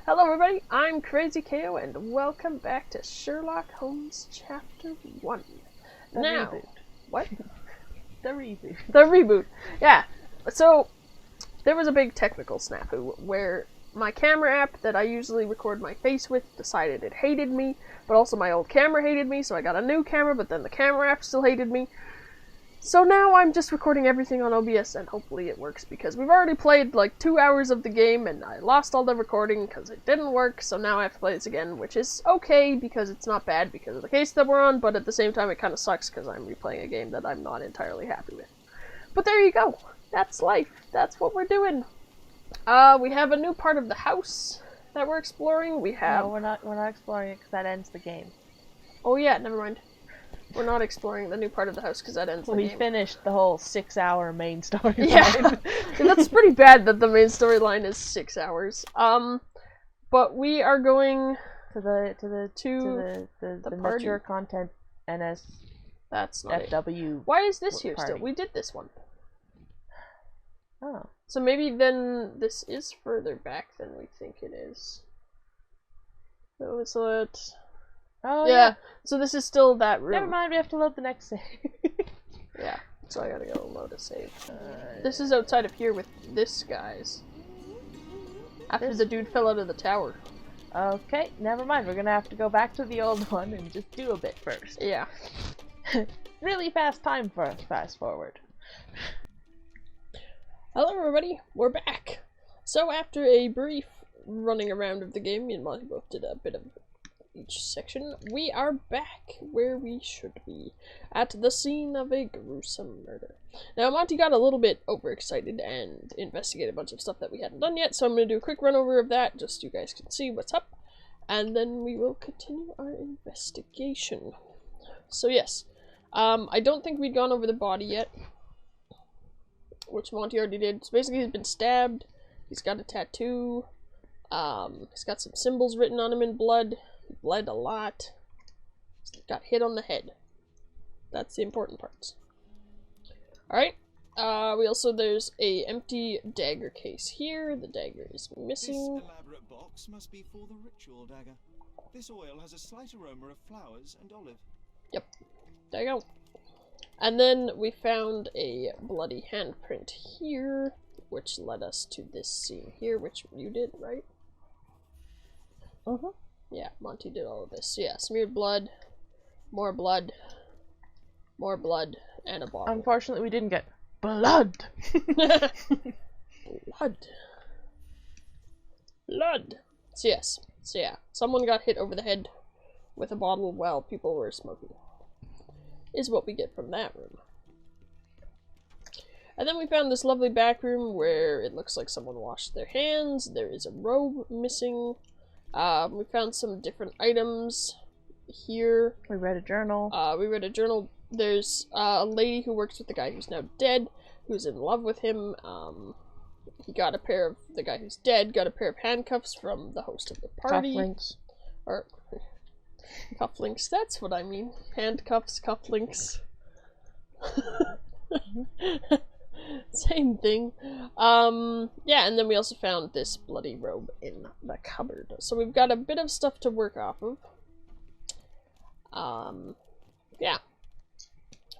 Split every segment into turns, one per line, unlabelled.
Hello everybody, I'm Crazy KO and welcome back to Sherlock Holmes Chapter 1.
The reboot.
What?
The reboot.
The reboot. Yeah, so there was a big technical snafu where my camera app that I usually record my face with decided it hated me, but also my old camera hated me, so I got a new camera, but then the camera app still hated me. So now I'm just recording everything on OBS and hopefully it works because we've already played like 2 hours of the game and I lost all the recording because it didn't work, so now I have to play this again, which is okay because it's not bad because of the case that we're on, but at the same time it kind of sucks because I'm replaying a game that I'm not entirely happy with. But there you go. That's life. That's what we're doing. We have a new part of the house that we're exploring. We have...
No, we're not exploring it because that ends the game.
Oh yeah, never mind. We're not exploring the new part of the house because that ends the game.
We finished the whole 6-hour main storyline.
Yeah, that's pretty bad that the main storyline is 6 hours. But we are going
to the mature content NSFW.
That's not it. Why is this here still? We did this one.
Oh.
So maybe then this is further back than we think it is. So it's
Oh yeah.
So this is still that room.
Never mind, we have to load the next save.
Yeah, so I gotta go load a save. This is outside of here with this guy's. After the dude fell out of the tower.
Okay, never mind. We're gonna have to go back to the old one and just do a bit first.
Yeah.
Really fast time for us, fast forward.
Hello everybody, we're back. So after a brief running around of the game, me and Monty both did a bit of each section, we are back where we should be, at the scene of a gruesome murder. Now Monty got a little bit overexcited and investigated a bunch of stuff that we hadn't done yet, so I'm going to do a quick run over of that, just so you guys can see what's up, and then we will continue our investigation. So yes, I don't think we'd gone over the body yet, which Monty already did. So basically he's been stabbed, he's got a tattoo, he's got some symbols written on him in blood. He bled a lot. Got hit on the head. That's the important parts. Alright. There's a empty dagger case here. The dagger is missing.
This elaborate box must be for the ritual dagger. This oil has a slight aroma of flowers and olive.
Yep. There you go. And then we found a bloody handprint here, which led us to this scene here, which you did, right? Yeah, Monty did all of this. So yeah, smeared blood, more blood, more blood, and a bottle.
Unfortunately, we didn't get blood.
Blood. Blood. So yes. So yeah, someone got hit over the head with a bottle while people were smoking. Is what we get from that room. And then we found this lovely back room where it looks like someone washed their hands. There is a robe missing. We found some different items here.
We read a journal. There's a lady who works with the guy who's now dead, who's in love with him. He got the guy who's dead got a pair of handcuffs from the host of the party. Cufflinks.
Or, cufflinks, that's what I mean. Handcuffs, cufflinks. Same thing. Yeah, and then we also found this bloody robe in the cupboard. So we've got a bit of stuff to work off of. Yeah.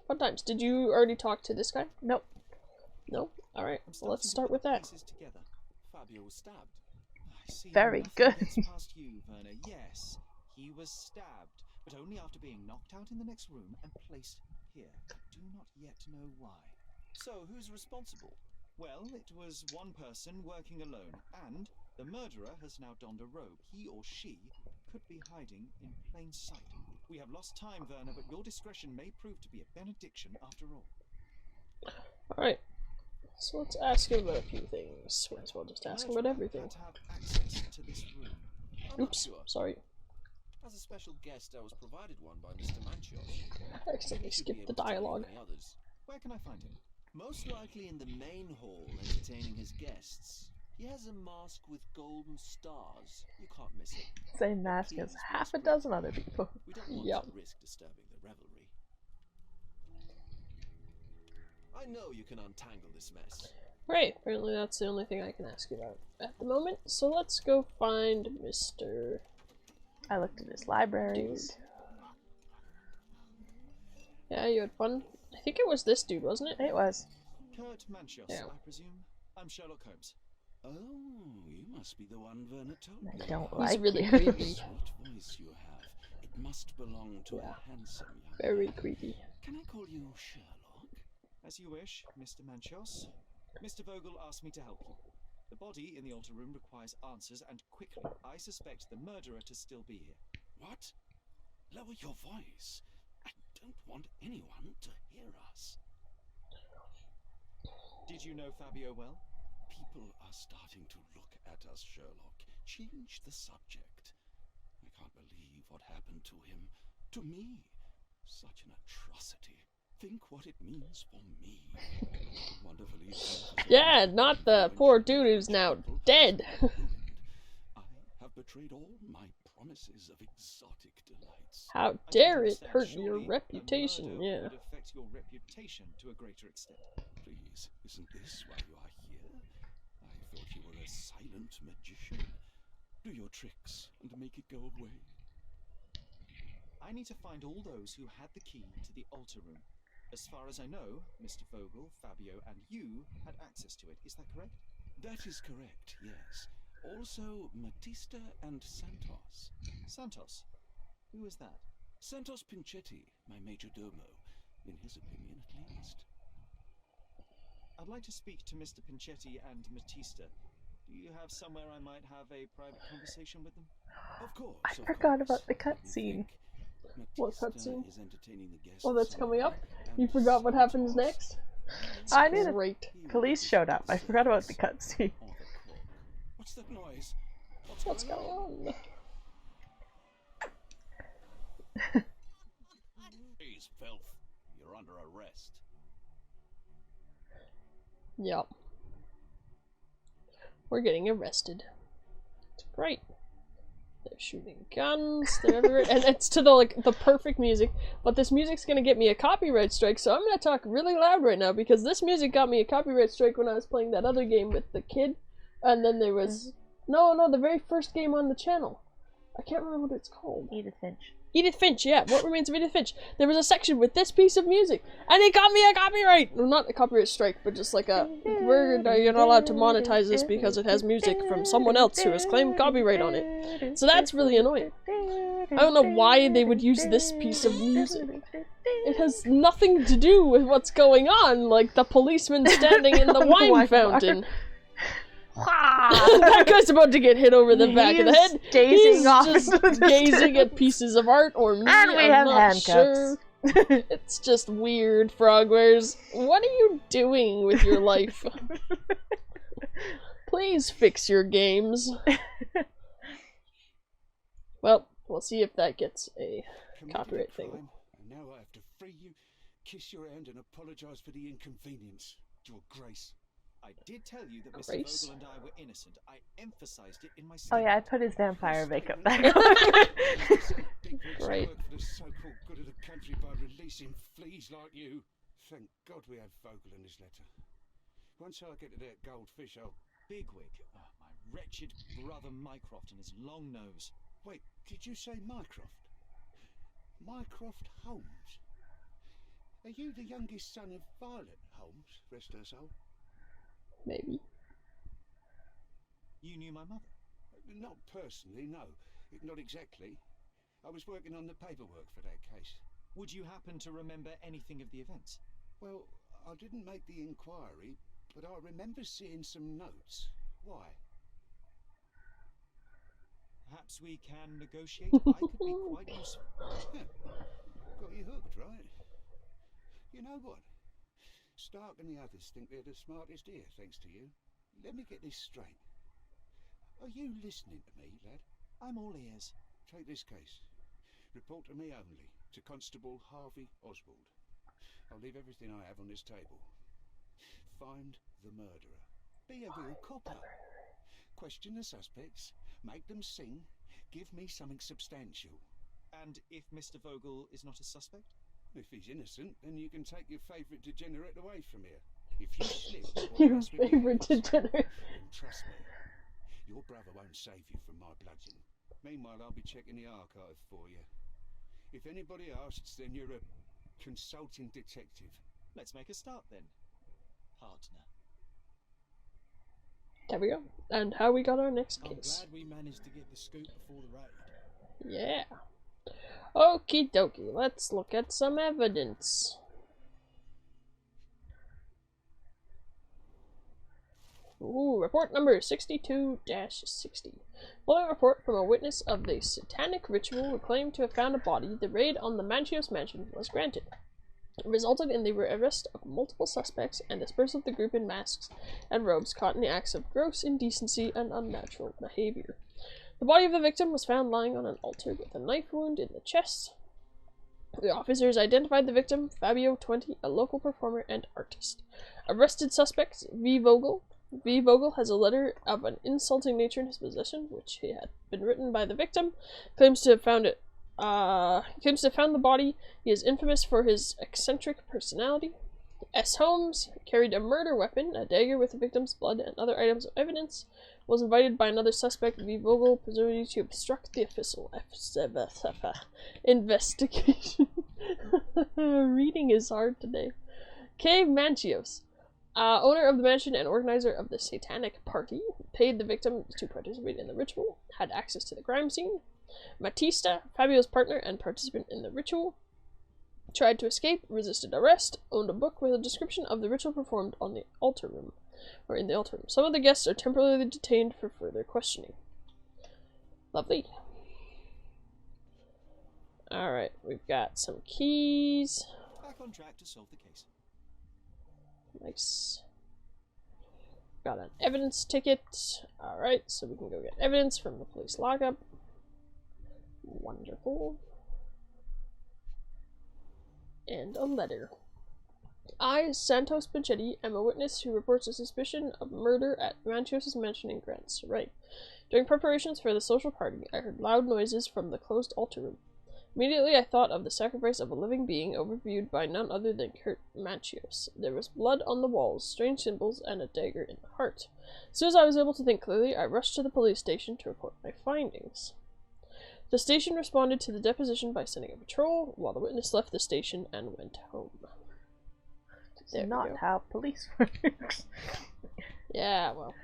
Fun times. Did you already talk to this guy?
Nope.
No? Alright, well, let's start with that.
Fabio was stabbed. I see.
Very good.
Past you, Werner. Yes, he was stabbed, but only after being knocked out in the next room and placed here. Do not yet know why. So, who's responsible? Well, it was one person working alone, and the murderer has now donned a robe. He or she could be hiding in plain sight. We have lost time, Werner, but your discretion may prove to be a benediction after all.
Alright, so let's ask him about a few things. Might as well just ask him about everything.
Have access to this room.
Oops, sorry.
As a special guest, I was provided one by Mr. Manchios.
I accidentally skipped the dialogue.
Where can I find him?
Most likely in the main hall, entertaining his guests. He has a mask with golden stars. You can't miss it.
Same mask as half a dozen other people.
We don't want to risk disturbing the revelry. I know you can untangle this mess.
Right, apparently that's the only thing I can ask you about at the moment. So let's go find Mr.
I looked at his libraries.
Dude. Yeah, you had fun? I think it was this dude, wasn't it?
It was.
Kurt Manchios,
Yeah.
I presume. I'm Sherlock Holmes.
Oh, you must be the one Werner told me.
I don't
He's
like
really
you.
creepy.
Sweet voice you have. It must belong to
Yeah.
a handsome young
Very
man.
creepy.
Can I call you Sherlock?
As you wish, Mr. Manchios. Mr. Vogel asked me to help you. The body in the altar room requires answers, and quickly. I suspect the murderer to still be here.
What? Lower your voice. I don't want anyone to hear us.
Did you know Fabio well?
People are starting to look at us, Sherlock. Change the subject. I can't believe what happened to him. To me. Such an atrocity. Think what it means for me. Wonderfully.
Yeah, not the poor dude who's now dead.
I have betrayed all my promises of exotic delights.
How
I don't
dare it
understand.
hurt
Surely
your
a
reputation,
murder
yeah.
would affect your reputation to a greater extent.
Please, isn't this why you are here? I thought you were a silent magician. Do your tricks and make it go away.
I need to find all those who had the key to the altar room. As far as I know, Mr. Vogel, Fabio, and you had access to it. Is that correct?
That is correct, yes. Also, Matista and Santos.
Santos. Who is that?
Santos Pinchetti, my major domo, in his opinion at least.
I'd like to speak to Mr. Pinchetti and Matista. Do you have somewhere I might have a private conversation with them?
Of course.
I
of
forgot
course.
about the
Let me
cutscene.
think.
What
Matista
cutscene?
is entertaining the guests
Oh, that's coming up?
and
You forgot what happens
Santos-
next? It's
I knew that
great.
He will
police
be
showed up. I
the
forgot about the
service
cutscene.
or the cook. What's that noise?
What's going on?
Please, filth. You're under arrest.
Yep. We're getting arrested. It's great. They're shooting guns, they're everywhere, and it's to the perfect music, but this music's gonna get me a copyright strike, so I'm gonna talk really loud right now, because this music got me a copyright strike when I was playing that other game with the kid, and then there was, no, the very first game on the channel. I can't remember what it's called.
Edith Finch.
Edith Finch, yeah. What Remains of Edith Finch? There was a section with this piece of music, and it got me a copyright. Well, not a copyright strike, but just like a you're not allowed to monetize this because it has music from someone else who has claimed copyright on it. So that's really annoying. I don't know why they would use this piece of music. It has nothing to do with what's going on, like the policeman standing in the wine fountain. That guy's about to get hit over the back of the head.
Gazing off
just
into the
gazing
distance.
at pieces of art or me.
And we
I'm
have
not
handcuffs.
sure. It's just weird, Frogwares. What are you doing with your life? Please fix your games. Well, we'll see if that gets a copyright thing.
And now I have to free you, kiss your hand, and apologize for the inconvenience. Your Grace.
I did tell you that Mr.
Grace?
Vogel and I were innocent. I emphasized it in my
Oh
statement.
yeah, I put his vampire makeup back on.
Big wigs
Right.
work for the so-called good of the country by releasing fleas like you. Thank God we had Vogel in this letter. Once I get to that goldfish, I'll...
Bigwig. Oh, my wretched brother Mycroft and his long nose.
Wait, did you say Mycroft? Mycroft Holmes? Are you the youngest son of Violet Holmes, rest her soul?
Maybe.
You knew my mother?
Not personally, no. Not exactly. I was working on the paperwork for that case.
Would you happen to remember anything of the events?
Well, I didn't make the inquiry, but I remember seeing some notes. Why?
Perhaps we can negotiate. I could be quite useful.
Yeah. Got you hooked, right? You know what? Stark and the others think they're the smartest here, thanks to you. Let me get this straight. Are you listening to me, lad?
I'm all ears.
Take this case. Report to me only, to Constable Harvey Oswald. I'll leave everything I have on this table. Find the murderer. Be a real copper. Question the suspects, make them sing, give me something substantial.
And if Mr. Vogel is not a suspect?
If he's innocent, then you can take your favourite degenerate away from here. If you slip or
Your
mess with me
favorite
again,
degenerate.
then trust me, your brother won't save you from my bludgeon. Meanwhile, I'll be checking the archive for you. If anybody asks, then you're a consulting detective.
Let's make a start then, partner.
There we go. And how we got our next
I'm
case.
glad we managed to get the scoop before the raid.
Yeah. Okie dokie, let's look at some evidence. Ooh, report number 62-60. Following a report from a witness of the satanic ritual who claimed to have found a body, the raid on the Manchios mansion was granted. It resulted in the arrest of multiple suspects and dispersal of the group in masks and robes caught in the acts of gross indecency and unnatural behavior. The body of the victim was found lying on an altar with a knife wound in the chest. The officers identified the victim, Fabio, 20, a local performer and artist. Arrested suspect, V. Vogel. V. Vogel has a letter of an insulting nature in his possession, which had been written by the victim. Claims to have found the body. He is infamous for his eccentric personality. S. Holmes carried a murder weapon, a dagger with the victim's blood and other items of evidence. Was invited by another suspect, V. Vogel, presumably to obstruct the official investigation. Reading is hard today. K. Manchios, owner of the mansion and organizer of the satanic party, paid the victim to participate in the ritual, had access to the crime scene. Matista, Fabio's partner and participant in the ritual, tried to escape, resisted arrest, owned a book with a description of the ritual performed on the altar room, or in the altar room. Some of the guests are temporarily detained for further questioning. Lovely. Alright, we've got some keys.
Back on track to solve the case.
Nice. Got an evidence ticket. Alright, so we can go get evidence from the police lockup. Wonderful. And a letter. I, Santos Pinchetti, am a witness who reports a suspicion of murder at Manchios' mansion in Grand Saray. During preparations for the social party, I heard loud noises from the closed altar room. Immediately I thought of the sacrifice of a living being overviewed by none other than Kurt Manchios. There was blood on the walls, strange symbols, and a dagger in the heart. As soon as I was able to think clearly, I rushed to the police station to report my findings. The station responded to the deposition by sending a patrol, while the witness left the station and went home.
It's not how police works.
Yeah, well.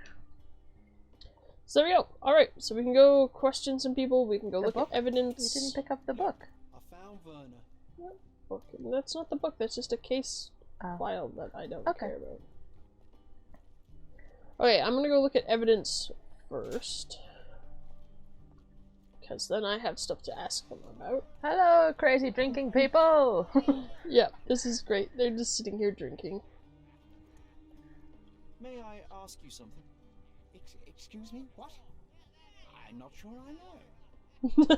So there we go. Alright, so we can go question some people, we can go look at evidence.
You didn't pick up the book.
I found Werner.
Book. That's not the book, that's just a case file that I don't care about. Okay, I'm gonna go look at evidence first. Because then I have stuff to ask them about.
Hello, crazy drinking people!
Yeah, this is great. They're just sitting here drinking.
May I ask you something?
Excuse me, what? I'm not sure I know.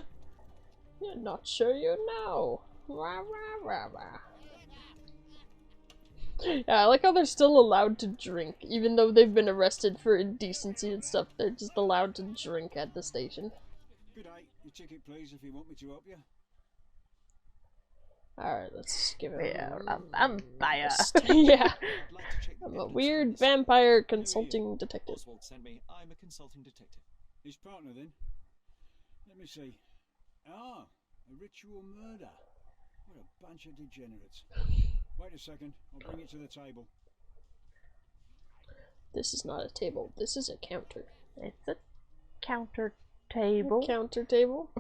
You're not sure you know. Rah, rah, rah, rah. Yeah, I like how they're still allowed to drink, even though they've been arrested for indecency and stuff. They're just allowed to drink at the station.
Good day. Your ticket, please, if you want me to help you.
Alright, let's give it
Yeah, I'm vampire.
Yeah.
I'd like to check the
I'm a
evidence
weird
for this.
vampire consulting detective.
Oswald sent me. I'm a consulting detective.
His partner, then? Let me see. Ah, a ritual murder. What a bunch of degenerates. Wait a second. I'll bring it to the table.
This is not a table. This is a counter.
It's a counter table.
Counter table.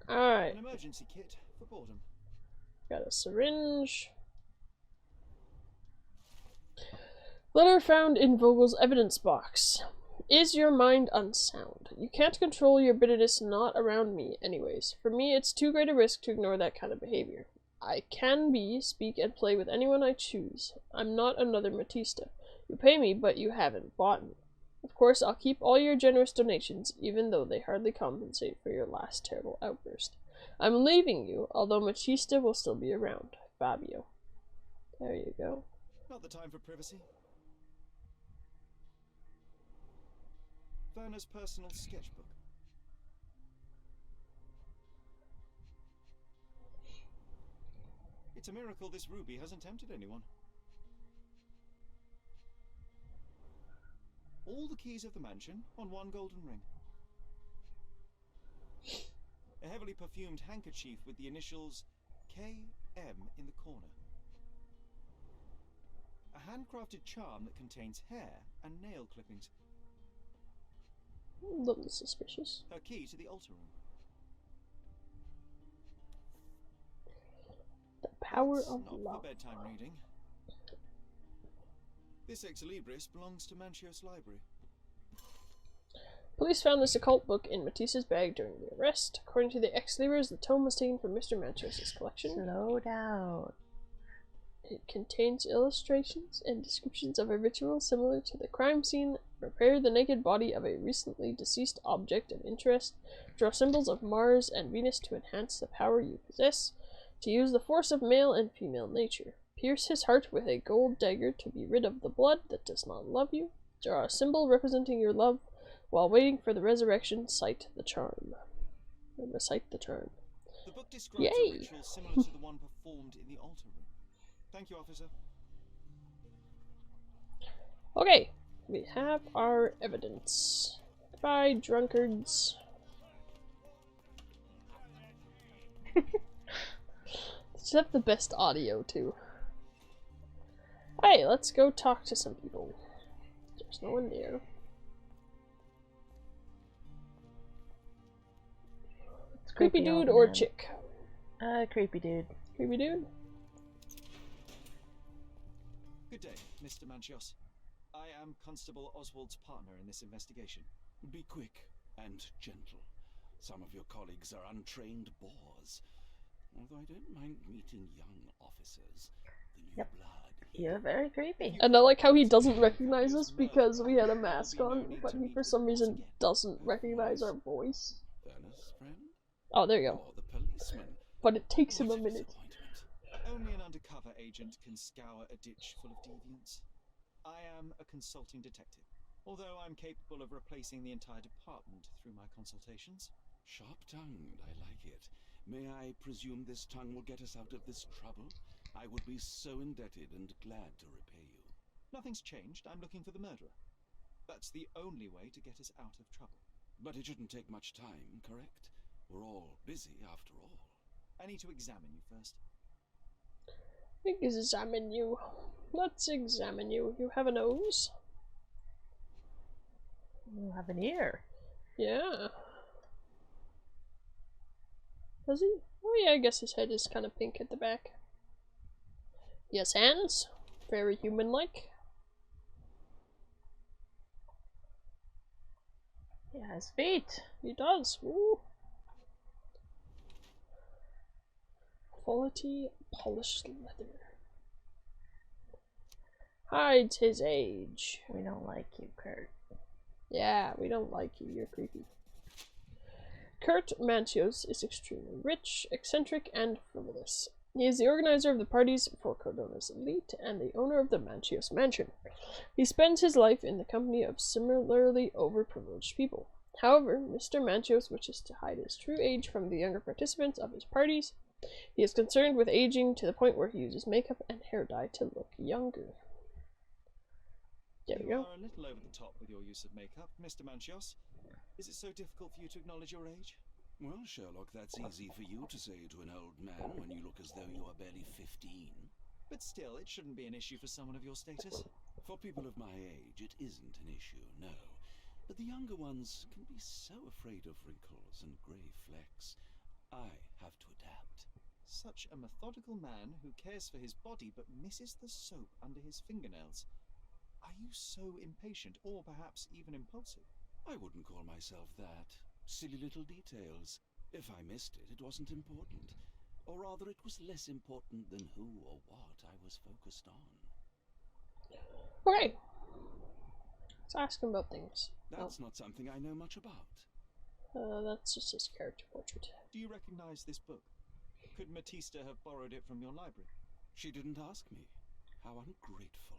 Alright.
An emergency kit for boredom.
Got a syringe. Letter found in Vogel's evidence box. Is your mind unsound? You can't control your bitterness, not around me, anyways. For me, it's too great a risk to ignore that kind of behavior. I can speak and play with anyone I choose. I'm not another Matista. You pay me, but you haven't bought me. Of course, I'll keep all your generous donations, even though they hardly compensate for your last terrible outburst. I'm leaving you, although Matista will still be around. Fabio. There you go.
Not the time for privacy. Werner's personal sketchbook. It's a miracle this ruby hasn't tempted anyone. all the keys of the mansion on one golden ring. A heavily perfumed handkerchief with the initials KM in the corner. A handcrafted charm that contains hair and nail clippings.
A little suspicious.
Her key to the altar room.
The power
That's
of
not
love.
for bedtime reading. This ex libris belongs to Manchios Library.
Police found this occult book in Matisse's bag during the arrest. According to the ex-libris, the tome was taken from Mr. Manchios' collection.
Slow down.
It contains illustrations and descriptions of a ritual similar to the crime scene. Prepare the naked body of a recently deceased object of interest. Draw symbols of Mars and Venus to enhance the power you possess. To use the force of male and female nature. Pierce his heart with a gold dagger to be rid of the blood that does not love you. Draw a symbol representing your love. While waiting for the resurrection, cite the charm. Or recite the charm.
The book describes
Yay!
a ritual similar to the one performed in the altar room. Thank you, officer.
Okay, we have our evidence. Goodbye, drunkards. Just have the best audio, too. Hey, let's go talk to some people. There's no one there. Creepy dude or chick?
Creepy dude.
Creepy dude?
Good day, Mr. Manchios. I am Constable Oswald's partner in this investigation.
Be quick and gentle. Some of your colleagues are untrained boors. Although I don't mind meeting young officers. The new
Yep.
blood.
You're very creepy.
And I like how he doesn't recognize us because we had a mask on, but he for some reason doesn't recognize our voice.
Ernest's friend?
Oh, there you go.
Or the policeman?
But it takes him a
What
minute.
disappointment.
Only an undercover agent can scour a ditch full of deviants. I am a consulting detective, although I'm capable of replacing the entire department through my consultations.
Sharp-tongued, I like it. May I presume this tongue will get us out of this trouble? I would be so indebted and glad to repay you.
Nothing's changed. I'm looking for the murderer. That's the only way to get us out of trouble.
But it shouldn't take much time, correct? We're all busy after all.
I need to examine you first.
Examine you. Let's examine you. You have a nose?
You have an ear.
Yeah. Does he? Oh yeah, I guess his head is kind of pink at the back. Yes, hands. Very human-like.
He has feet.
He does. Ooh. Quality polished leather. Hides his age.
We don't like you, Kurt.
Yeah, we don't like you. You're creepy. Kurt Manchios is extremely rich, eccentric, and frivolous. He is the organizer of the parties for Cordona's elite and the owner of the Manchios mansion. He spends his life in the company of similarly overprivileged people. However, Mr. Manchios wishes to hide his true age from the younger participants of his parties. He is concerned with aging to the point where he uses makeup and hair dye to look younger. There we
You
go.
are a little over the top with your use of makeup, Mr. Manchios. Is it so difficult for you to acknowledge your age?
Well, Sherlock, that's easy for you to say to an old man when you look as though you are barely 15.
But still, it shouldn't be an issue for someone of your status.
For people of my age, it isn't an issue, no. But the younger ones can be so afraid of wrinkles and grey flecks. I have to adapt.
Such a methodical man who cares for his body but misses the soap under his fingernails. Are you so impatient, or perhaps even impulsive?
I wouldn't call myself that. Silly little details. If I missed it, it wasn't important. Or rather, it was less important than who or what I was focused on.
Okay. Let's ask him about things.
That's not something I know much about.
That's just his character portrait.
Do you recognize this book? Could Matista have borrowed it from your library?
She didn't ask me. How ungrateful.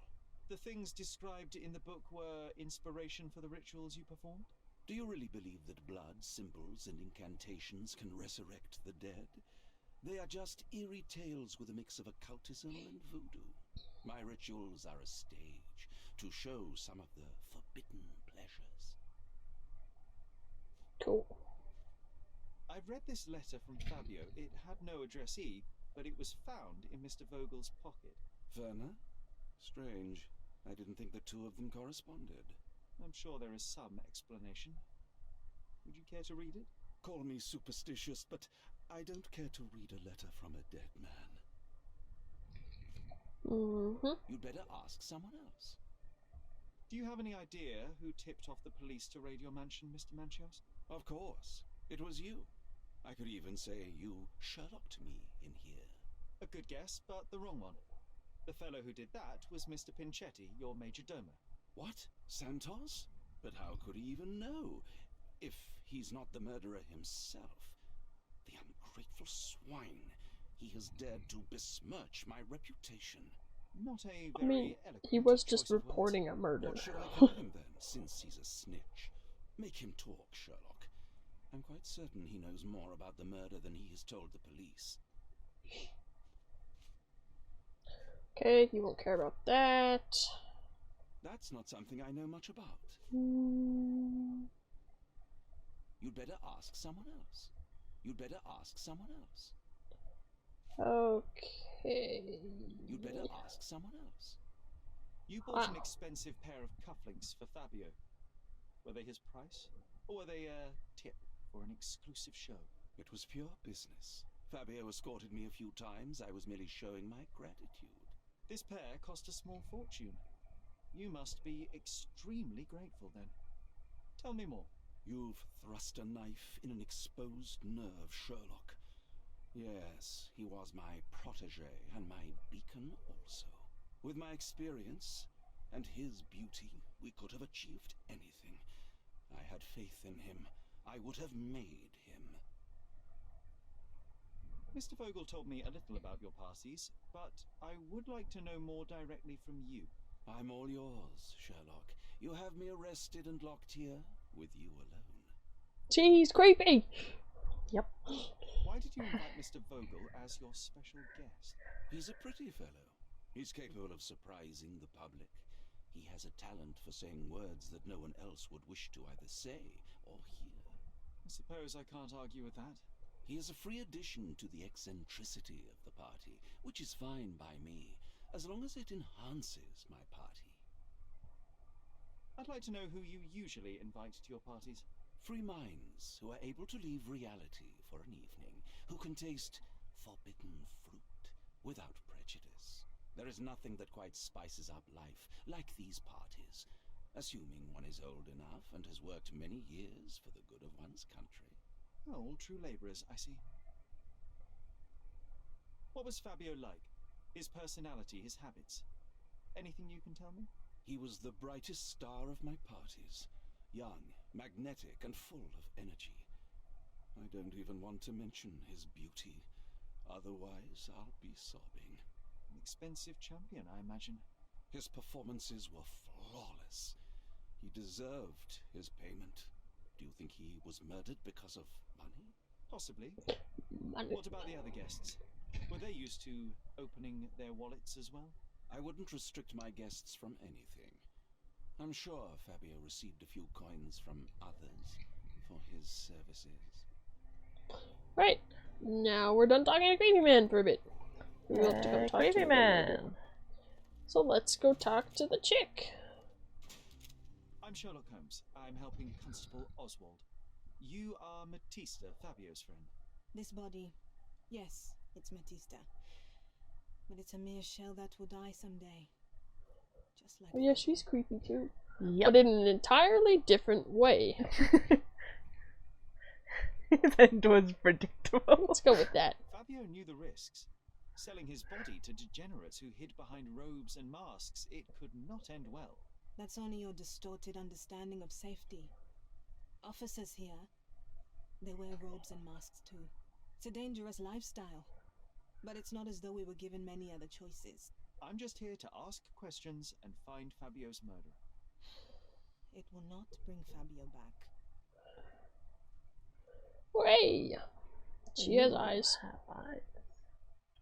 The things described in the book were inspiration for the rituals you performed?
Do you really believe that blood, symbols, and incantations can resurrect the dead? They are just eerie tales with a mix of occultism and voodoo. My rituals are a stage to show some of the forbidden
Cool.
I've read this letter from Fabio. It had no addressee, but it was found in Mr. Vogel's pocket.
Werner? Strange. I didn't think the two of them corresponded.
I'm sure there is some explanation. Would you care to read it?
Call me superstitious, but I don't care to read a letter from a dead man. You'd better ask someone else.
Do you have any idea who tipped off the police to raid your mansion, Mr. Manchios?
Of course. It was you. I could even say you Sherlocked me in here.
A good guess, but the wrong one. The fellow who did that was Mr. Pinchetti, your major domo.
What? Santos? But how could he even know? If he's not the murderer himself. The ungrateful swine. He has dared to besmirch my reputation.
Not a
I mean,
very eloquent
he was just
choice of words.
reporting a murder.
What should I call him then, since he's a snitch? Make him talk, Sherlock. I'm quite certain he knows more about the murder than he has told the police.
Okay, you won't care about that.
That's not something I know much about. You'd better ask someone else. You'd better ask someone else.
Okay.
You'd better ask someone else.
You bought an expensive pair of cufflinks for Fabio. Were they his price? Or were they a tip for an exclusive show?
It was pure business. Fabio escorted me a few times. I was merely showing my gratitude.
This pair cost a small fortune. You must be extremely grateful then. Tell me more.
You've thrust a knife in an exposed nerve, Sherlock. Yes, he was my protégé and my beacon also. With my experience and his beauty, we could have achieved anything. I had faith in him. I would have made him.
Mr. Vogel told me a little about your parties, but I would like to know more directly from you.
I'm all yours, Sherlock. You have me arrested and locked here with you alone.
Jeez, creepy!
Yep.
Why did you invite Mr. Vogel as your special guest?
He's a pretty fellow. He's capable of surprising the public. He has a talent for saying words that no one else would wish to either say or hear.
I suppose I can't argue with that.
He is a free addition to the eccentricity of the party, which is fine by me, as long as it enhances my party.
I'd like to know who you usually invite to your parties.
Free minds who are able to leave reality for an evening, who can taste forbidden fruit without prejudice. There is nothing that quite spices up life like these parties, assuming one is old enough and has worked many years for the good of one's country.
Oh, all true labourers, I see. What was Fabio like? His personality, his habits? Anything you can tell me?
He was the brightest star of my parties. Young, magnetic, and full of energy. I don't even want to mention his beauty. Otherwise, I'll be sobbing.
An expensive champion, I imagine.
His performances were flawless. He deserved his payment. Do you think he was murdered because of money?
Possibly.
Money.
What about the other guests? Were they used to opening their wallets as well?
I wouldn't restrict my guests from anything. I'm sure Fabio received a few coins from others for his services.
Right, now we're done talking to Creepy Man for a bit. We'll have to go talk to
Creepy
him
Man.
later. So let's go talk to the chick.
I'm Sherlock Holmes. I'm helping Constable Oswald. You are Matista, Fabio's friend.
This body, yes, it's Matista. But it's a mere shell that will die someday. Just like
Oh yeah, she's creepy too.
Yep.
But in an entirely different way.
That was predictable.
Let's go with that.
Fabio knew the risks. Selling his body to degenerates who hid behind robes and masks, it could not end well.
That's only your distorted understanding of safety. Officers here, they wear robes and masks too. It's a dangerous lifestyle. But it's not as though we were given many other choices.
I'm just here to ask questions and find Fabio's murderer.
It will not bring Fabio back.
Hooray! She has eyes.
Have eyes.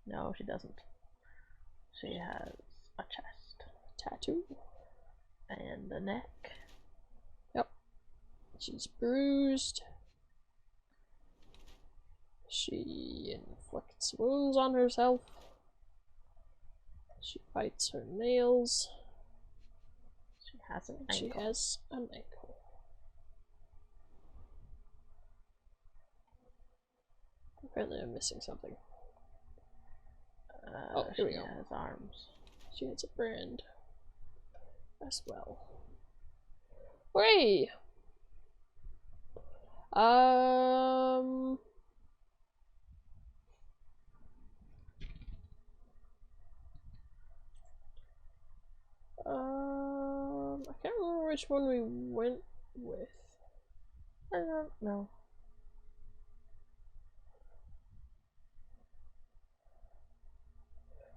No, she doesn't. She has a chest
Tattoo.
and a neck.
Yep. She's bruised. She inflicts wounds on herself. She bites her nails.
She has an
She
ankle.
has an ankle. Apparently I'm missing something. Oh, here we
she
go.
has arms.
She has a brand as well. Hooray! I can't remember which one we went with.
I don't know.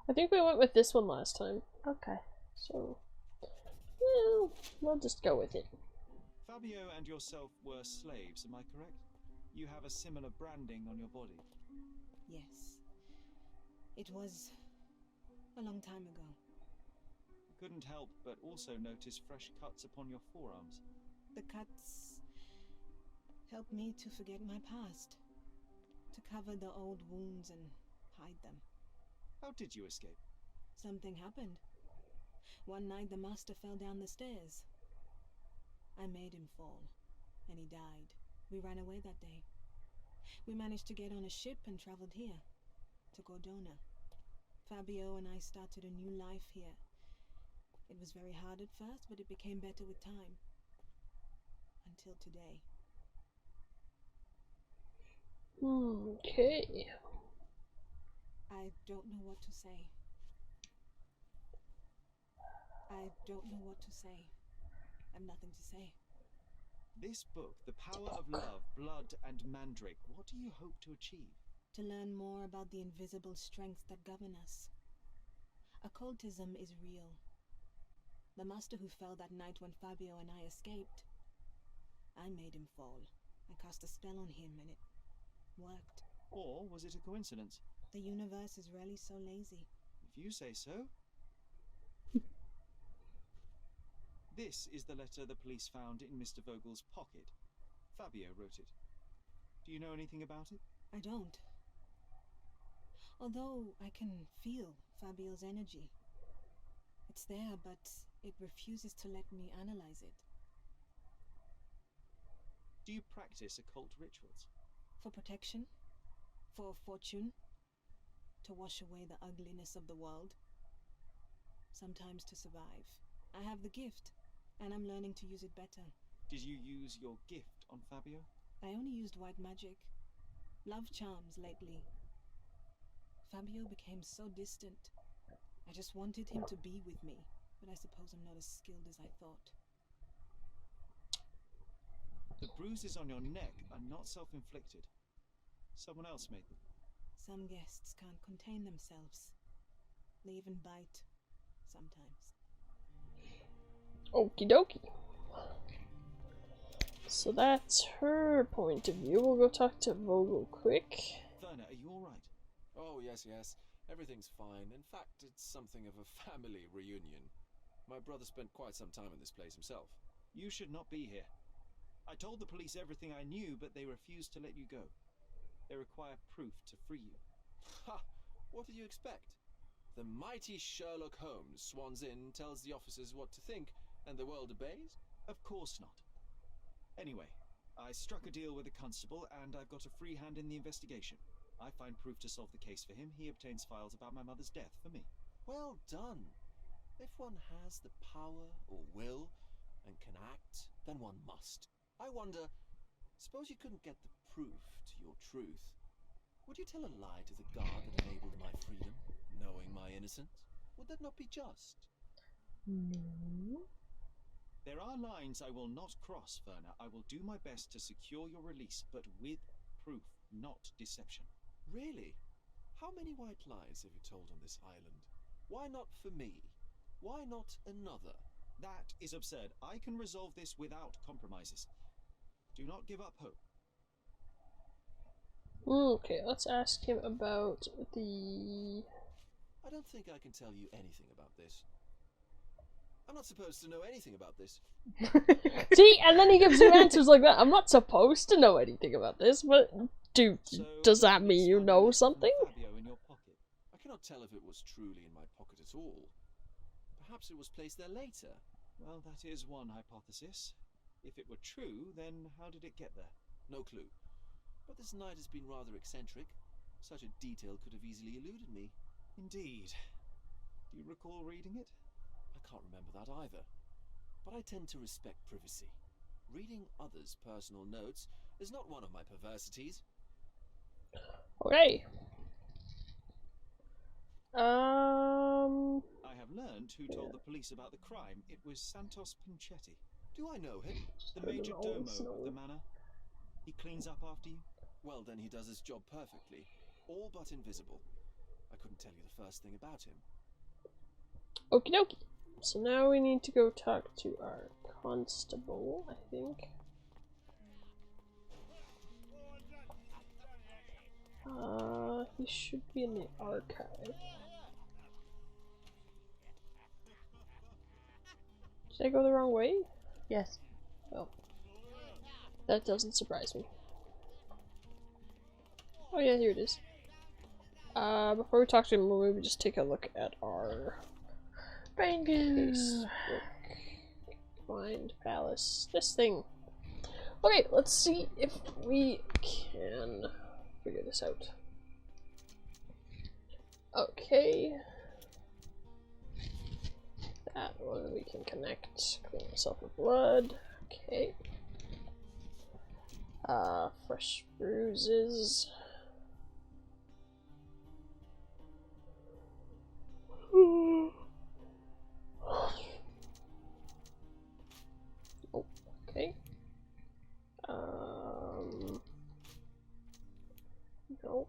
I think we went with this one last time,
Okay.
so well, we'll just go with it.
Fabio and yourself were slaves, am I correct? You have a similar branding on your body.
Yes. It was a long time ago.
Couldn't help but also notice fresh cuts upon your forearms.
The cuts helped me to forget my past, to cover the old wounds and hide them.
How did you escape?
Something happened. One night the master fell down the stairs. I made him fall, and he died. We ran away that day. We managed to get on a ship and traveled here, to Cordona. Fabio and I started a new life here. It was very hard at first, but it became better with time. Until today.
Okay.
I don't know what to say. I don't know what to say. I've nothing to say.
This book, The Power of Love, Blood and Mandrake, what do you hope to achieve?
To learn more about the invisible strengths that govern us. Occultism is real. The master who fell that night when Fabio and I escaped, I made him fall. I cast a spell on him and it worked.
Or was it a coincidence?
The universe is rarely so lazy.
If you say so. This is the letter the police found in Mr. Vogel's pocket. Fabio wrote it. Do you know anything about it?
I don't. Although I can feel Fabio's energy. It's there, but it refuses to let me analyze it.
Do you practice occult rituals?
For protection? For fortune? To wash away the ugliness of the world? Sometimes to survive. I have the gift, and I'm learning to use it better.
Did you use your gift on Fabio?
I only used white magic. Love charms lately. Fabio became so distant. I just wanted him to be with me, but I suppose I'm not as skilled as I thought.
The bruises on your neck are not self-inflicted. Someone else made them.
Some guests can't contain themselves. They even bite, sometimes.
Okie dokie. So that's her point of view. We'll go talk to Vogel quick.
Werner, are you alright?
Oh, yes. Everything's fine. In fact, it's something of a family reunion. My brother spent quite some time in this place himself.
You should not be here. I told the police everything I knew, but they refused to let you go. They require proof to free you.
Ha! What did you expect? The mighty Sherlock Holmes swans in, tells the officers what to think, and the world obeys?
Of course not. Anyway, I struck a deal with the constable, and I've got a free hand in the investigation. I find proof to solve the case for him. He obtains files about my mother's death for me.
Well done. If one has the power or will and can act, then one must. I wonder, suppose you couldn't get the proof to your truth. Would you tell a lie to the guard that enabled my freedom, knowing my innocence? Would that not be just?
No.
There are lines I will not cross, Werner. I will do my best to secure your release, but with proof, not deception.
Really? How many white lies have you told on this island? Why not for me? Why not another?
That is absurd. I can resolve this without compromises. Do not give up hope.
Okay, let's ask him about the...
I don't think I can tell you anything about this. I'm not supposed to know anything about this.
See, and then he gives you answers like that. I'm not supposed to know anything about this, but Does that mean you know something?
Fabio in your pocket. I cannot tell if it was truly in my pocket at all. Perhaps it was placed there later.
Well, that is one hypothesis. If it were true, then how did it get there?
No clue. But this night has been rather eccentric. Such a detail could have easily eluded me.
Indeed. Do you recall reading it?
I can't remember that either. But I tend to respect privacy. Reading others' personal notes is not one of my perversities.
Okay.
I have learned who told the police about the crime. It was Santos Pinchetti,
Do I know him?
the major domo of the manor. He cleans up after you.
Well, then he does his job perfectly. All but invisible. I couldn't tell you the first thing about him.
Okie dokie. So now we need to go talk to our constable, I think. He should be in the archive. Did I go the wrong way?
Yes.
Oh. That doesn't surprise me. Oh yeah, here it is. Before we talk to him, we'll maybe just take a look at our
Rainbow.
Find palace. This thing. Okay, let's see if we can figure this out. Okay. That one we can connect. Clean myself with blood. Okay. Fresh bruises. Oh, okay. No.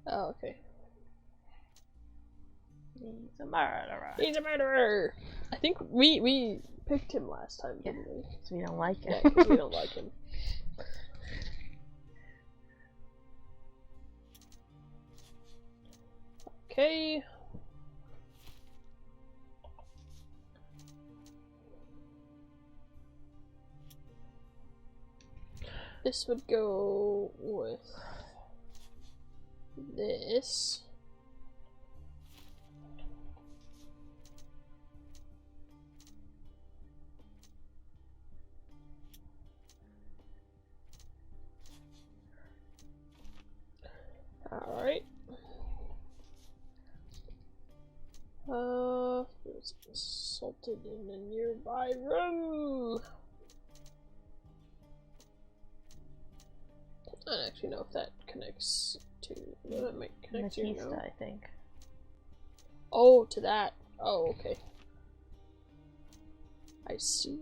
Oh, okay.
He's a murderer.
He's a murderer! I think we picked him last time, didn't we?
So we don't like
Yeah,
it.
'cause we don't like him. Okay. This would go with this. Alright. There's assaulted in a nearby room. I don't actually know if that connects to. Well, that might connect to,
Matista, I think.
Oh, to that. Oh, okay. I see.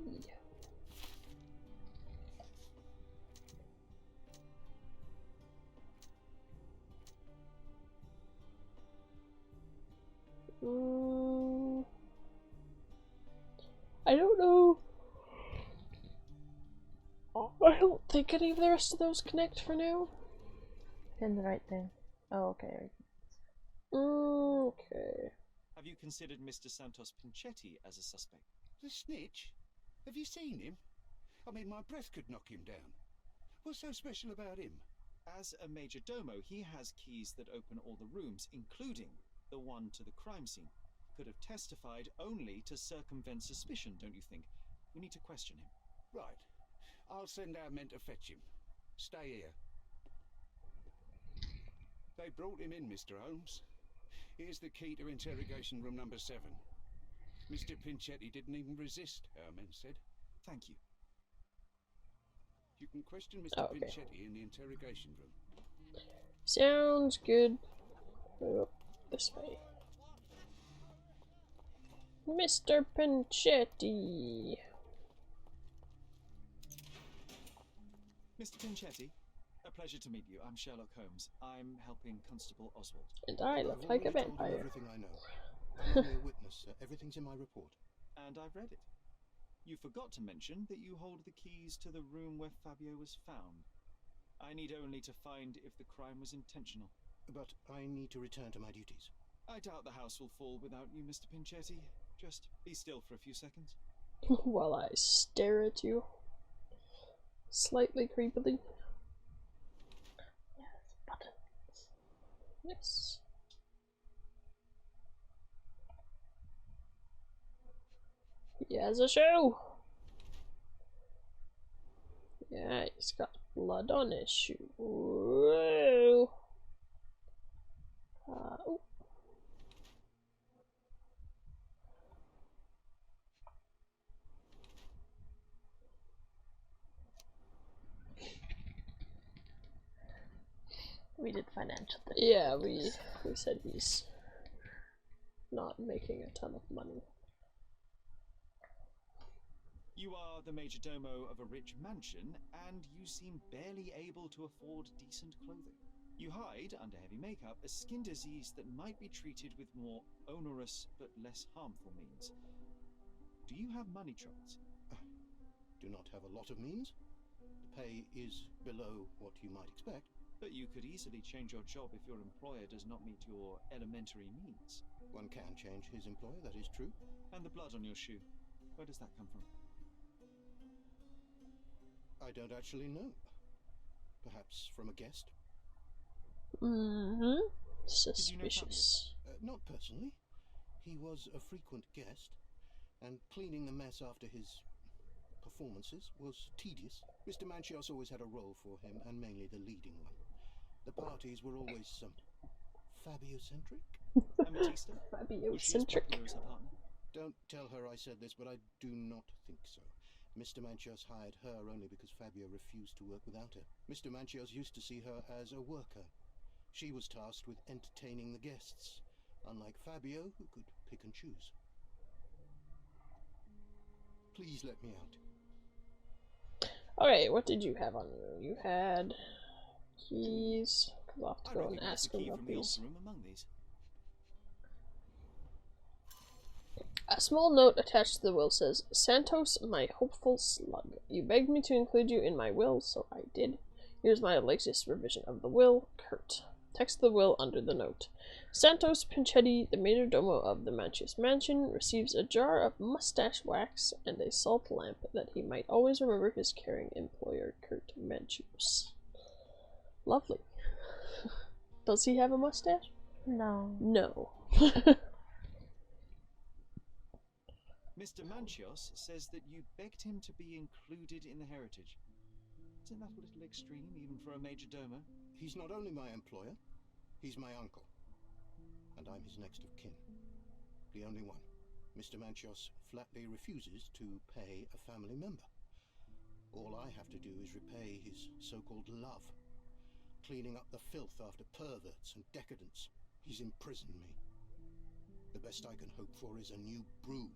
I don't know. I don't think any of the rest of those connect for now.
Pin the right thing. Oh, okay.
Okay.
Have you considered Mr. Santos Pinchetti as a suspect?
The snitch? Have you seen him? I mean, my breath could knock him down. What's so special about him?
As a major domo, he has keys that open all the rooms, including the one to the crime scene. Could have testified only to circumvent suspicion, don't you think? We need to question him.
Right. I'll send our men to fetch him. Stay here. They brought him in, Mr. Holmes. Here's the key to interrogation room number 7. Mr. Pinchetti didn't even resist, our men said.
Thank you.
You can question Mr. Pinchetti in the interrogation room.
Sounds good. Go this way. Mr. Pinchetti.
Mr. Pinchetti, a pleasure to meet you. I'm Sherlock Holmes. I'm helping Constable Oswald.
And I look like a vampire.
Everything I know. I'm only a witness. Everything's in my report.
And I've read it. You forgot to mention that you hold the keys to the room where Fabio was found. I need only to find if the crime was intentional.
But I need to return to my duties.
I doubt the house will fall without you, Mr. Pinchetti. Just be still for a few seconds.
while I stare at you. Slightly creepily.
Yes, buttons.
Yes. He has a shoe! Yeah, he's got blood on his shoe. Whoa! Ooh.
We did financial
Yeah, we said he's not making a ton of money.
You are the major domo of a rich mansion, and you seem barely able to afford decent clothing. You hide under heavy makeup a skin disease that might be treated with more onerous but less harmful means. Do you have money troubles?
Do not have a lot of means. The pay is below what you might expect.
But you could easily change your job if your employer does not meet your elementary needs.
One can change his employer, that is true.
And the blood on your shoe, where does that come from?
I don't actually know. Perhaps from a guest?
Mm-hmm.
Did you know
Suspicious.
Not personally. He was a frequent guest, and cleaning the mess after his performances was tedious. Mr. Manchios always had a role for him, and mainly the leading one. The parties were always Fabio-centric.
And Batista? Was she as
Fabio-centric.
popular as her partner?
Don't tell her I said this, but I do not think so. Mr. Manchios hired her only because Fabio refused to work without her. Mr. Manchios used to see her as a worker. She was tasked with entertaining the guests, unlike Fabio, who could pick and choose. Please let me out.
Okay, what did you have on you? You had keys. I'll have to
I
go and
recognize
ask
the
him
key
about
from the
these.
altar room among these.
A small note attached to the will says, Santos, my hopeful slug. You begged me to include you in my will, so I did. Here's my latest revision of the will, Kurt. Text of the will under the note. Santos Pinchetti, the majordomo of the Manchius Mansion, receives a jar of mustache wax and a salt lamp that he might always remember his caring employer, Kurt Manchius. Lovely. Does he have a mustache?
No.
No.
Mr. Manchios says that you begged him to be included in the heritage. Isn't that a little extreme, even for a major domo?
He's not only my employer, he's my uncle. And I'm his next of kin. The only one. Mr. Manchios flatly refuses to pay a family member. All I have to do is repay his so-called love. Cleaning up the filth after perverts and decadents. He's imprisoned me. The best I can hope for is a new broom.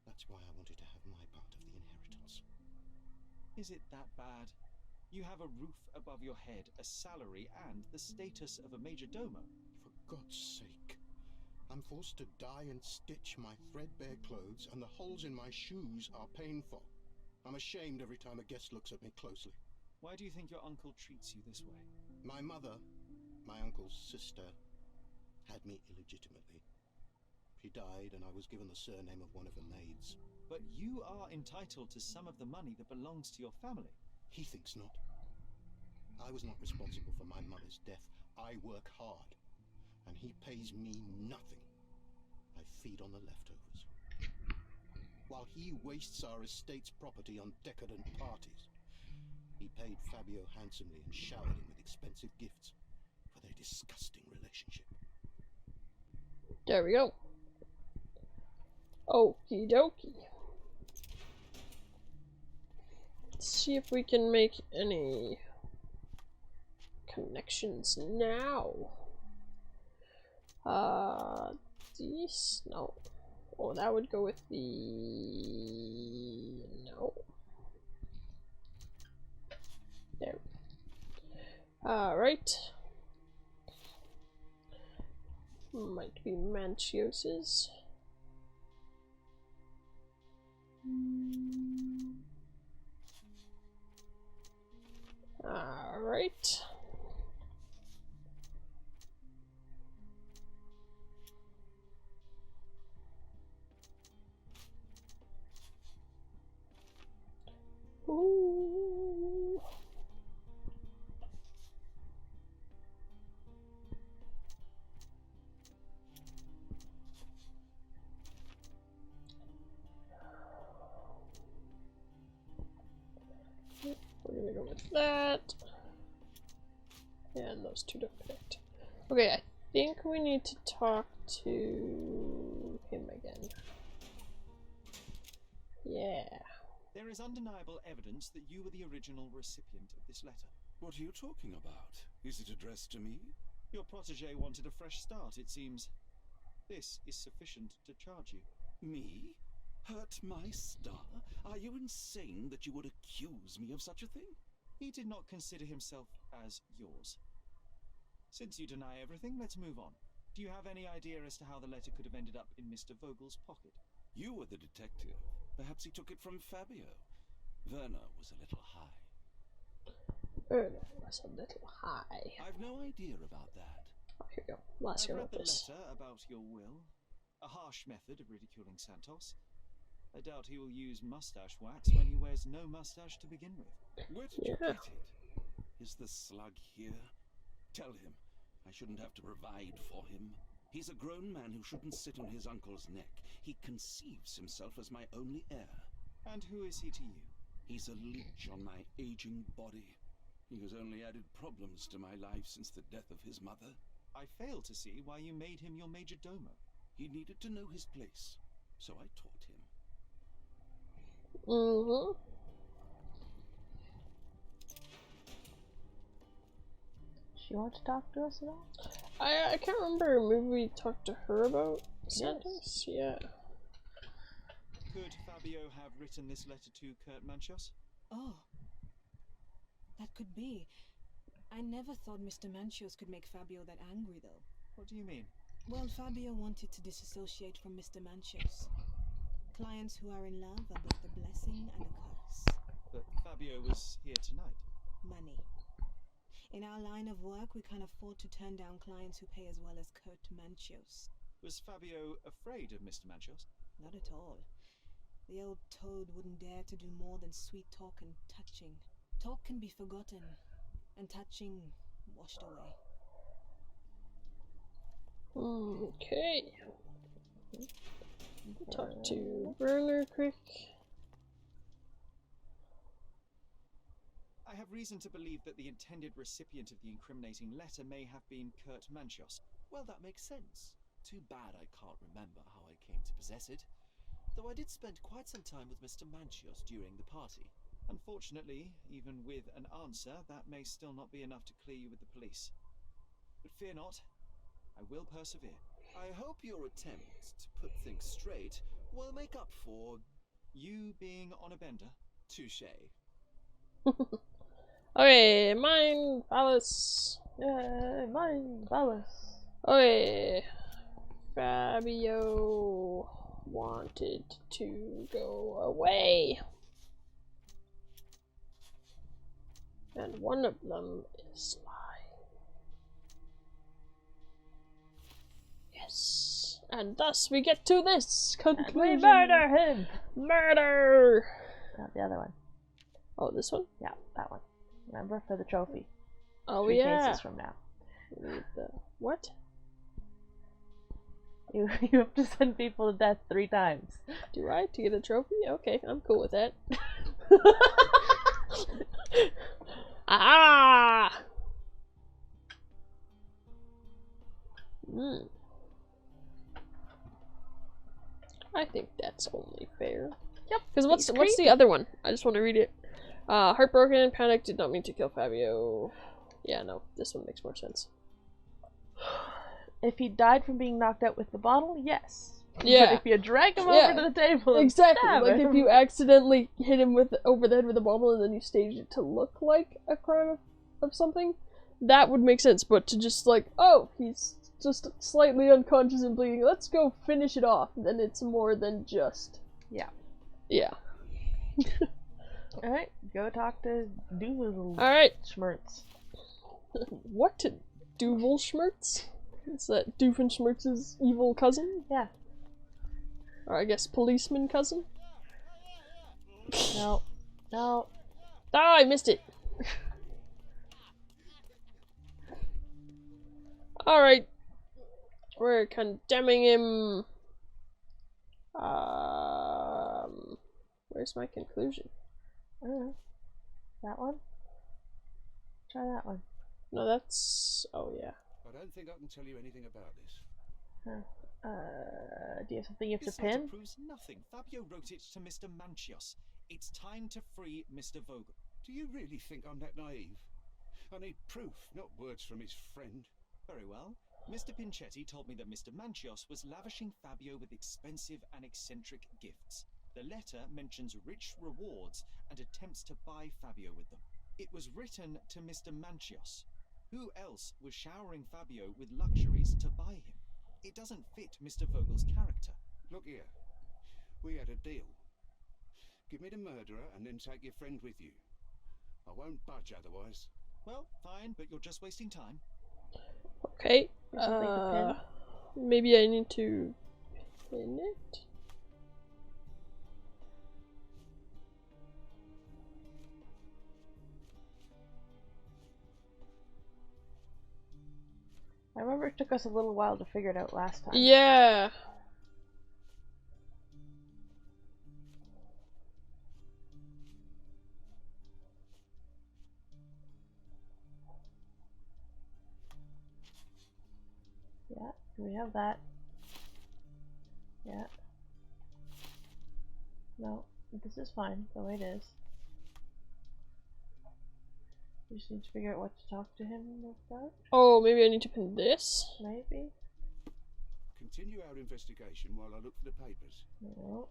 That's why I wanted to have my part of the inheritance.
Is it that bad? You have a roof above your head, a salary, and the status of a major domo.
For God's sake. I'm forced to dye and stitch my threadbare clothes, and the holes in my shoes are painful. I'm ashamed every time a guest looks at me closely.
Why do you think your uncle treats you this way?
My mother, my uncle's sister, had me illegitimately. She died, and I was given the surname of one of her maids.
But you are entitled to some of the money that belongs to your family.
He thinks not. I was not responsible for my mother's death. I work hard, and he pays me nothing. I feed on the leftovers. While he wastes our estate's property on decadent parties, he paid Fabio handsomely and showered him with expensive gifts for their disgusting relationship.
There we go. Okie dokie. Let's see if we can make any connections now. These? No. Oh, that would go with the... No. There. Alright. Might be Manchios's. Alright.
Ooh. We're gonna go with that. And those two don't connect. Okay, I think we need to talk to him again. Yeah.
There is undeniable evidence that you were the original recipient of this letter.
What are you talking about? Is it addressed to me?
Your protege wanted a fresh start, it seems. This is sufficient to charge you.
Me? Hurt my star? Are you insane that you would accuse me of such a thing?
He did not consider himself as yours. Since you deny everything, let's move on. Do you have any idea as to how the letter could have ended up in Mr. Vogel's pocket?
You were the detective. Perhaps he took it from Fabio. Werner was a little high.
Werner was a little high.
I've no idea about that.
Oh, here we go. Let's
I've
go
read
with
the
this.
letter about your will. A harsh method of ridiculing Santos. I doubt he will use mustache wax when he wears no mustache to begin with.
Where did you get it? Is the slug here? Tell him I shouldn't have to provide for him. He's a grown man who shouldn't sit on his uncle's neck. He conceives himself as my only heir.
And who is he to you?
He's a leech on my aging body. He has only added problems to my life since the death of his mother.
I fail to see why you made him your major domo.
He needed to know his place, so I taught him.
Mm-hmm.
She want to talk to us at all?
I can't remember. Maybe we talked to her about Santos? Yeah.
Could Fabio have written this letter to Kurt Manchos?
Oh. That could be. I never thought Mr. Manchos could make Fabio that angry, though.
What do you mean?
Well, Fabio wanted to disassociate from Mr. Manchos. Clients who are in love are both a blessing and a curse.
But Fabio was here tonight.
Money. In our line of work, we can't afford to turn down clients who pay as well as Kurt Manchos.
Was Fabio afraid of Mr. Manchos?
Not at all. The old toad wouldn't dare to do more than sweet talk and touching. Talk can be forgotten, and touching washed away.
Okay. Talk to Werner quick.
I have reason to believe that the intended recipient of the incriminating letter may have been Kurt Manchos.
Well, that makes sense. Too bad I can't remember how I came to possess it. Though I did spend quite some time with Mr. Manchos during the party.
Unfortunately, even with an answer, that may still not be enough to clear you with the police. But fear not, I will persevere.
I hope your attempt to put things straight will make up for
you being on a bender.
touche.
Okay, mine palace.
Yay, mine palace.
Okay. Fabio wanted to go away. And one of them is lying. Yes. And thus we get to this conclusion.
We murder him!
Murder!
The other one.
Oh, this one?
Yeah, that one. Remember, for the trophy.
Oh,
3
yeah.
cases from now.
We need the... What?
You have to send people to death 3 times.
Do I? To get a trophy? Okay, I'm cool with that. Ah! I think that's only fair.
Yep.
Because what's the other one? I just want to read it. Heartbroken and panicked, did not mean to kill Fabio. Yeah, no, this one makes more sense.
If he died from being knocked out with the bottle, yes.
Yeah.
But if you drag him over to the table, and
exactly.
stab
Like
him,
if you accidentally hit him over the head with a bottle and then you staged it to look like a crime of something, that would make sense. But to just like, oh, he's just slightly unconscious and bleeding, let's go finish it off, then it's more than just.
Yeah.
Yeah.
Alright, go talk to Duval.
Alright.
Schmertz.
What? Duval Schmertz? Is that Doofenshmirtz's evil cousin?
Yeah.
Or I guess policeman cousin?
No. No.
Ah, I missed it. Alright. We're condemning him. Where's my conclusion?
I don't know. That one? Try that one.
No, that's... Oh, yeah.
I don't think I can tell you anything about this.
Do you have something you have
This
to
letter
pin?
proves nothing. Fabio wrote it to Mr. Manchios. It's time to free Mr. Vogel.
Do you really think I'm that naive? I need proof, not words from his friend.
Very well. Mr. Pinchetti told me that Mr. Manchios was lavishing Fabio with expensive and eccentric gifts. The letter mentions rich rewards and attempts to buy Fabio with them. It was written to Mr. Manchios. Who else was showering Fabio with luxuries to buy him? It doesn't fit Mr. Vogel's character.
Look here. We had a deal. Give me the murderer and then take your friend with you. I won't budge otherwise.
Well, fine, but you're just wasting time.
Okay.
There's something to pin.
Maybe I need to pin it?
I remember it took us a little while to figure it out last time.
Yeah.
Yeah, we have that. Yeah. No, this is fine the way it is. We just need to figure out what to talk to him about.
Oh, maybe I need to pin this?
Maybe.
Continue our investigation while I look for the papers.
No.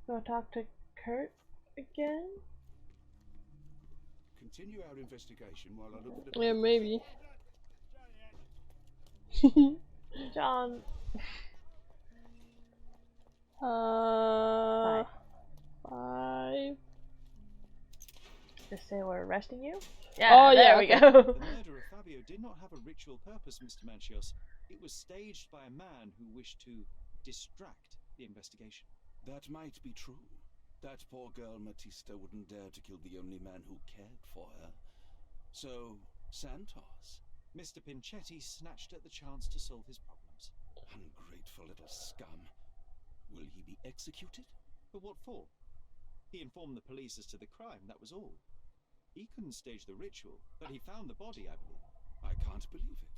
Go talk to Kurt again?
Continue our investigation while I look for the
Yeah,
papers.
maybe.
John.
Five.
Just say we're arresting you?
Oh,
there
yeah,
we
okay.
go.
The murder of Fabio did not have a ritual purpose, Mr. Manchios. It was staged by a man who wished to distract the investigation.
That might be true. That poor girl Matista wouldn't dare to kill the only man who cared for her. So, Santos.
Mr. Pinchetti snatched at the chance to solve his problems.
Ungrateful little scum. Will he be executed?
But what for? He informed the police as to the crime, that was all. He couldn't stage the ritual, but he found the body, I believe.
I can't believe it.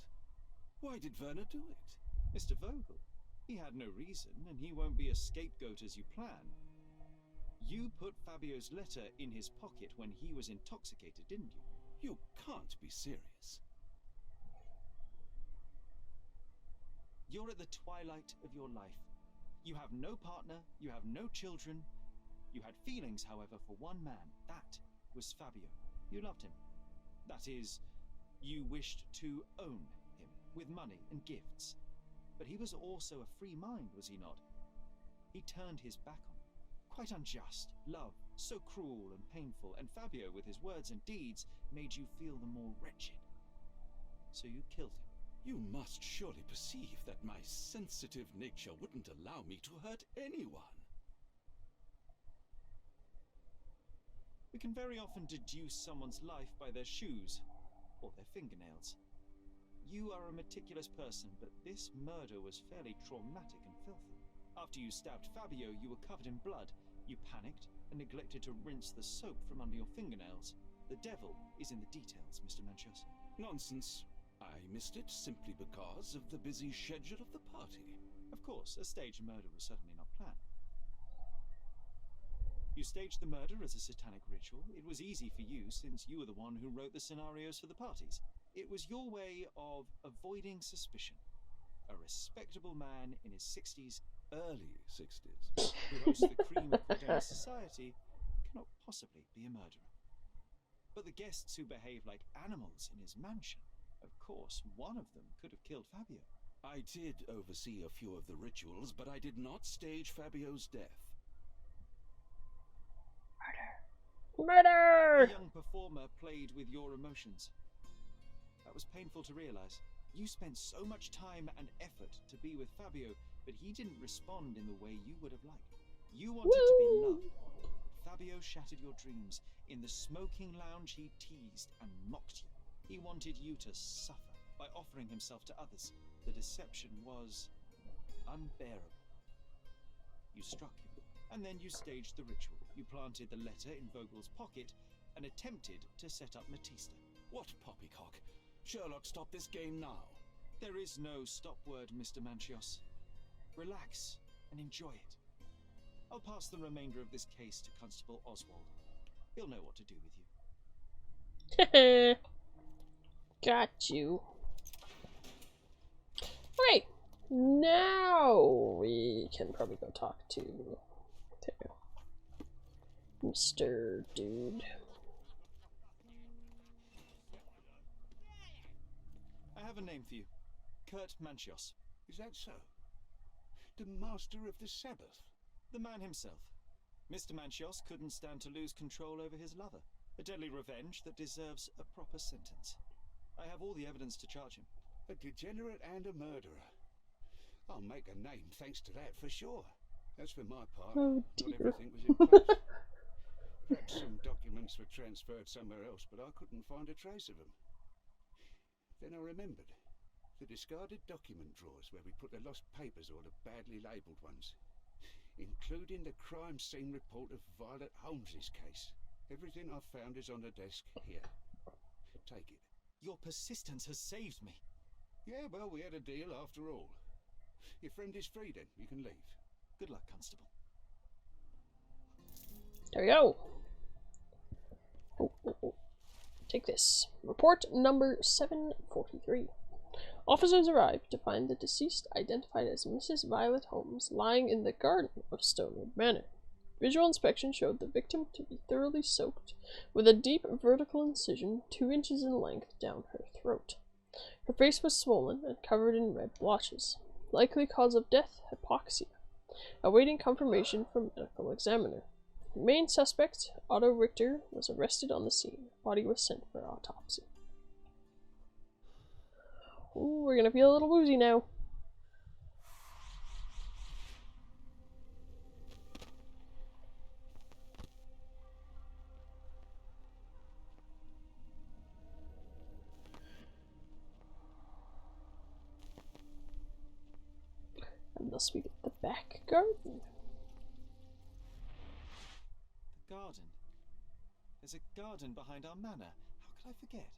Why did Werner do it?
Mr. Vogel. He had no reason, and he won't be a scapegoat as you planned. You put Fabio's letter in his pocket when he was intoxicated, didn't you?
You can't be serious.
You're at the twilight of your life. You have no partner, you have no children. You had feelings, however, for one man. That was Fabio. You loved him. That is, you wished to own him with money and gifts. But he was also a free mind, was he not? He turned his back on you. Quite unjust. Love, so cruel and painful, and Fabio, with his words and deeds, made you feel the more wretched. So you killed him.
You must surely perceive that my sensitive nature wouldn't allow me to hurt anyone.
We can very often deduce someone's life by their shoes or their fingernails. You are a meticulous person, but this murder was fairly traumatic and filthy. After you stabbed Fabio, you were covered in blood. You panicked and neglected to rinse the soap from under your fingernails. The devil is in the details, Mr. Manchios.
Nonsense. I missed it simply because of the busy schedule of the party.
Of course, a staged murder was certainly not planned. You staged the murder as a satanic ritual. It was easy for you, since you were the one who wrote the scenarios for the parties. It was your way of avoiding suspicion. A respectable man in his 60s,
Early 60s.
who hosts the cream of condemned society, cannot possibly be a murderer. But the guests who behave like animals in his mansion, of course, one of them could have killed Fabio.
I did oversee a few of the rituals, but I did not stage Fabio's death.
Murder!
her.
The young performer played with your emotions. That was painful to realize. You spent so much time and effort to be with Fabio, but he didn't respond in the way you would have liked. You wanted to be loved. Fabio shattered your dreams. In the smoking lounge, he teased and mocked you. He wanted you to suffer by offering himself to others. The deception was unbearable. You struck him, and then you staged the ritual. You planted the letter in Vogel's pocket and attempted to set up Matista.
What poppycock? Sherlock, stop this game now.
There is no stop word, Mr. Manchios. Relax and enjoy it. I'll pass the remainder of this case to Constable Oswald. He'll know what to do with you.
Got you. Okay, now we can probably go talk to Mr. Dude.
I have a name for you. Kurt Manchios.
Is that so? The Master of the Sabbath?
The man himself. Mr. Manchios couldn't stand to lose control over his lover. A deadly revenge that deserves a proper sentence. I have all the evidence to charge him.
A degenerate and a murderer. I'll make a name thanks to that for sure. As for my part,
Oh,
not
dear.
everything was in place. Perhaps some documents were transferred somewhere else, but I couldn't find a trace of them. Then I remembered. The discarded document drawers where we put the lost papers or the badly labelled ones. Including the crime scene report of Violet Holmes's case. Everything I've found is on the desk here. Take it.
Your persistence has saved me.
Yeah, well, we had a deal after all. Your friend is free then. You can leave.
Good luck, Constable.
There we go. Oh. Take this. Report number 743. Officers arrived to find the deceased identified as Mrs. Violet Holmes lying in the garden of Stonewood Manor. Visual inspection showed the victim to be thoroughly soaked, with a deep vertical incision 2 inches in length down her throat. Her face was swollen and covered in red blotches. Likely cause of death, hypoxia. Awaiting confirmation from medical examiner. Main suspect, Otto Richter, was arrested on the scene. Body was sent for autopsy. Ooh, we're gonna feel a little woozy now. And thus we get the back garden.
The garden. There's a garden behind our manor. How could I forget?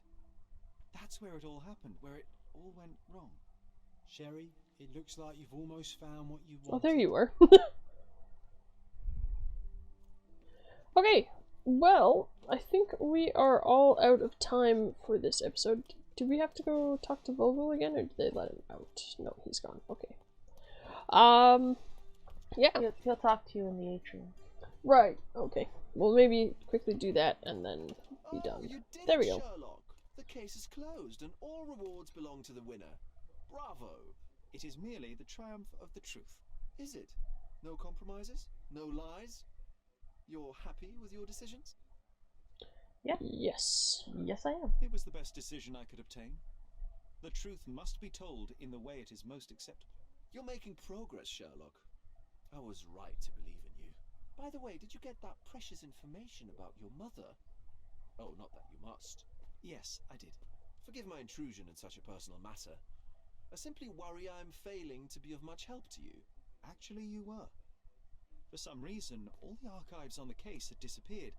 That's where it all happened, where it all went wrong.
Sherry, it looks like you've almost found what you
Oh,
want.
there you were. Okay, well, I think we are all out of time for this episode. Do we have to go talk to Vogel again, or did they let him out? No, he's gone. Okay. Yeah.
He'll talk to you in the atrium.
Right, okay. Well, maybe quickly do that and then be done.
You did
There
it,
we go.
Sherlock. The case is closed and all rewards belong to the winner. Bravo.
It is merely the triumph of the truth.
Is it? No compromises? No lies? You're happy with your decisions?
Yeah.
Yes.
Yes, I am.
It was the best decision I could obtain. The truth must be told in the way it is most acceptable.
You're making progress, Sherlock. I was right to believe in you. By the way, did you get that precious information about your mother? Oh, not that you must.
Yes, I did.
Forgive my intrusion in such a personal matter. I simply worry I'm failing to be of much help to you.
Actually, you were. For some reason, all the archives on the case had disappeared.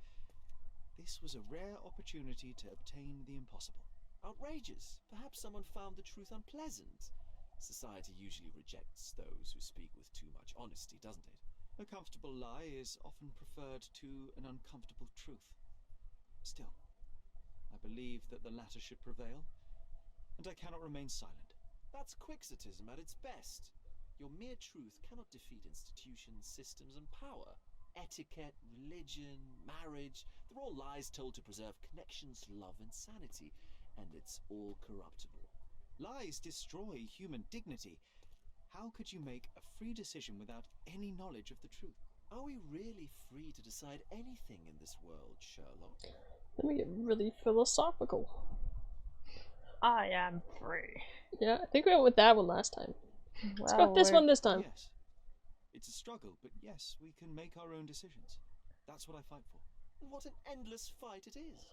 This was a rare opportunity to obtain the impossible.
Outrageous. Perhaps someone found the truth unpleasant. Society usually rejects those who speak with too much honesty, doesn't it?
A comfortable lie is often preferred to an uncomfortable truth. Still, I believe that the latter should prevail, and I cannot remain silent.
That's quixotism at its best. Your mere truth cannot defeat institutions, systems, and power. Etiquette, religion, marriage, they're all lies told to preserve connections, love, and sanity, and it's all corruptible.
Lies destroy human dignity. How could you make a free decision without any knowledge of the truth?
Are we really free to decide anything in this world, Sherlock?
Let me get really philosophical.
I am free.
Yeah, I think we went with that one last time. Let's go
Well,
with this one this time.
Yes. It's a struggle, but yes, we can make our own decisions. That's what I fight for.
What an endless fight it is.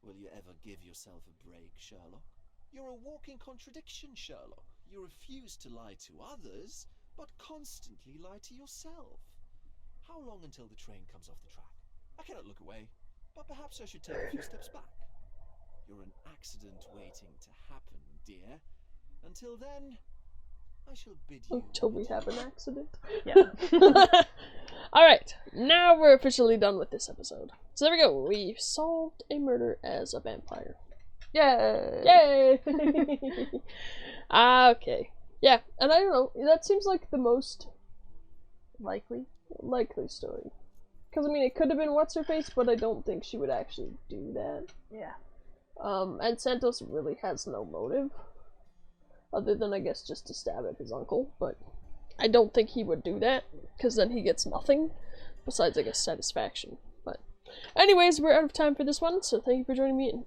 Will you ever give yourself a break, Sherlock? You're a walking contradiction, Sherlock. You refuse to lie to others, but constantly lie to yourself. How long until the train comes off the track? I cannot look away, but perhaps I should take a few steps back. You're an accident waiting to happen, dear. Until then, I shall bid you.
Until we have an accident.
Yeah.
Alright, now we're officially done with this episode. So there we go. We've solved a murder as a vampire.
Yay!
Yay! Okay. Yeah, and I don't know, that seems like the most
Likely.
likely story. Because, I mean, it could have been What's-Her-Face, but I don't think she would actually do that.
Yeah.
And Santos really has no motive. Other than, I guess, just to stab at his uncle. But I don't think he would do that, because then he gets nothing. Besides, I guess, satisfaction. But anyways, we're out of time for this one, so thank you for joining me in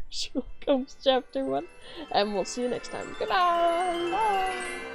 Sherlock Holmes Chapter 1. And we'll see you next time. Goodbye! Bye!